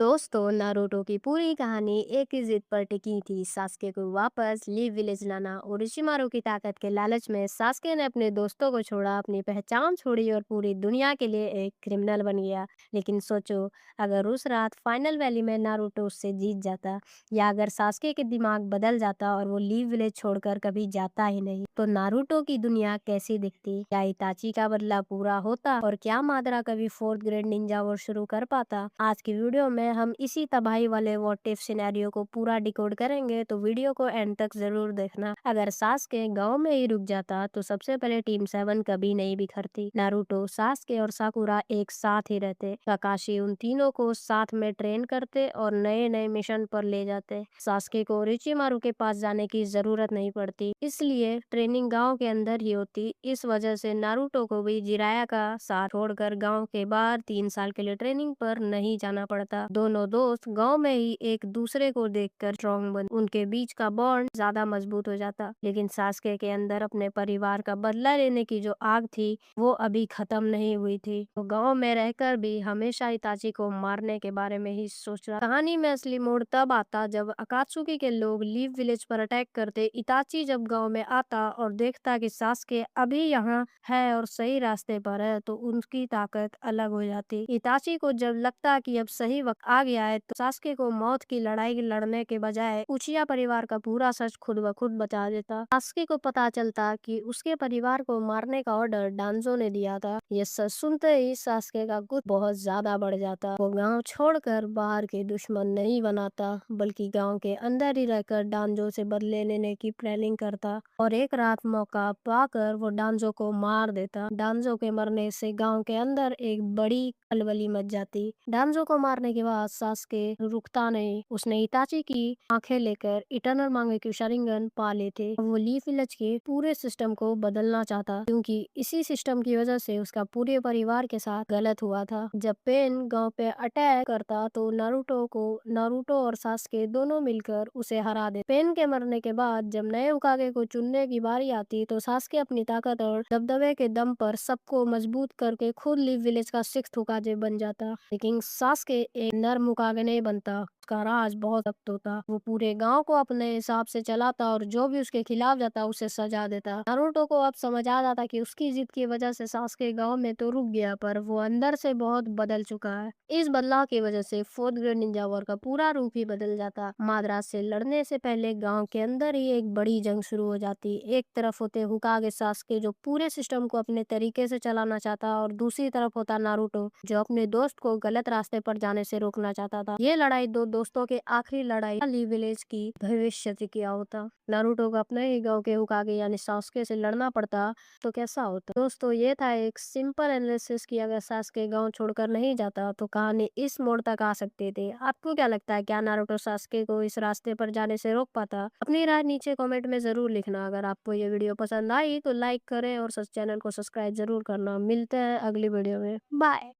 दोस्तों, नारुतो की पूरी कहानी एक ही जिद पर टिकी थी। सास्के को वापस लीव विलेज लाना। ओरोचिमारू की ताकत के लालच में सास्के ने अपने दोस्तों को छोड़ा, अपनी पहचान छोड़ी और पूरी दुनिया के लिए एक क्रिमिनल बन गया। लेकिन सोचो, अगर उस रात फाइनल वैली में नारुतो उससे जीत जाता, या अगर सास्के के दिमाग बदल जाता और वो लीव विलेज छोड़कर कभी जाता ही नहीं, तो नारुतो की दुनिया कैसी दिखती? क्या इताची का बदला पूरा होता और क्या मादरा कभी फोर्थ ग्रेड निंजा वॉर शुरू कर पाता? आज की वीडियो में हम इसी तबाही वाले व्हाट इफ सिनेरियो को पूरा डिकोड करेंगे, तो वीडियो को एंड तक जरूर देखना। अगर सास्के गांव में ही रुक जाता तो सबसे पहले टीम 7 कभी नहीं बिखरती। नारुतो, सास्के और साकुरा एक साथ ही रहते। काकाशी उन तीनों को साथ में ट्रेन करते और नए नए मिशन पर ले जाते। सास्के को ओरोचिमारू के पास जाने की जरूरत नहीं पड़ती, इसलिए ट्रेनिंग गांव के अंदर ही होती। इस वजह से नारुतो को भी जिराया का साथ छोड़कर गांव के बाहर 3 साल के लिए ट्रेनिंग पर नहीं जाना पड़ता। दोनों दोस्त गांव में ही एक दूसरे को देखकर स्ट्रॉन्ग बन उनके बीच का बॉन्ड ज्यादा मजबूत हो जाता। लेकिन सास्के के अंदर अपने परिवार का बदला लेने की जो आग थी, वो अभी खत्म नहीं हुई थी। वो गांव में रहकर भी हमेशा इताची को मारने के बारे में ही सोच रहा। कहानी में असली मोड़ तब आता जब अकात्सुकी के लोग लीव विलेज पर अटैक करते। इताची जब गांव में आता और देखता कि सास्के अभी यहाँ है और सही रास्ते पर है, तो उनकी ताकत अलग हो जाती। इताची को जब लगता कि अब सही वक्त आ गया है, तो सास्के को मौत की लड़ाई लड़ने के बजाय उचिया परिवार का पूरा सच खुद ब खुद बता देता। सास्के को पता चलता कि उसके परिवार को मारने का ऑर्डर डांजो ने दिया था। ये सच सुनते ही सास्के का गुस्सा बहुत ज्यादा बढ़ जाता। वो गांव छोड़कर बाहर के दुश्मन नहीं बनाता, बल्कि गांव के अंदर ही रहकर डांजो से बदले लेने की प्लानिंग करता। और एक रात मौका पाकर वो डांजो को मार देता। डांजो के मरने से गांव के अंदर एक बड़ी खलबली मच जाती। डांजो को मारने के बाद सास्के रुकता नहीं। उसने इताची की आंखें लेकर इटर्नल मांगेक्यू शारिंगन पा लेते। वो लीफ विलेज के पूरे सिस्टम को बदलना चाहता, क्योंकि इसी सिस्टम की वजह से उसका पूरे परिवार के साथ गलत हुआ था। जब पेन गांव पे अटैक करता तो नारुतो और सास्के दोनों मिलकर उसे हरा दे। पेन के मरने के बाद जब नए उकागे को चुनने की बारी आती, तो सास्के अपनी ताकत और दबदबे के दम पर सबको मजबूत करके खुद लीव विलेज का 6th उकागे बन जाता। लेकिन सास्के एक नर्म उकागे नहीं बनता। उसका राज बहुत सख्त होता। वो पूरे गांव को अपने हिसाब से चलाता और जो भी उसके खिलाफ जाता उसे सजा देता। नारुतो को अब समझ आ जाता कि उसकी जिद की वजह से सास्के गांव में तो रुक गया, पर वो अंदर से बहुत बदल चुका है। इस बदलाव की वजह से फोर्थ ग्रेड निंजा वॉर का पूरा रूप ही बदल जाता। माद्रास से लड़ने से पहले गांव के अंदर ही एक बड़ी जंग शुरू हो जाती। एक तरफ होते हुकागे सास्के, जो पूरे सिस्टम को अपने तरीके से चलाना चाहता, और दूसरी तरफ होता नारुतो, जो अपने दोस्त को गलत रास्ते पर जाने से रोकना चाहता था। ये लड़ाई दो दोस्तों के आखिरी लड़ाई लीव विलेज की भविष्य से किया होता। नारुतो को अपने ही गांव के हुकागे यानी सास्के से लड़ना पड़ता, तो कैसा होता? दोस्तों, ये था एक सिंपल एनालिसिस कि अगर सास्के गांव छोड़कर नहीं जाता तो कहानी इस मोड़ तक आ सकती थी। आपको क्या लगता है, क्या नारुतो सास्के को इस रास्ते पर जाने से रोक पाता? अपनी राय नीचे कमेंट में जरूर लिखना। अगर आपको ये वीडियो पसंद आई तो लाइक करें और चैनल को सब्सक्राइब जरूर करना। मिलते हैं अगली वीडियो में। बाय।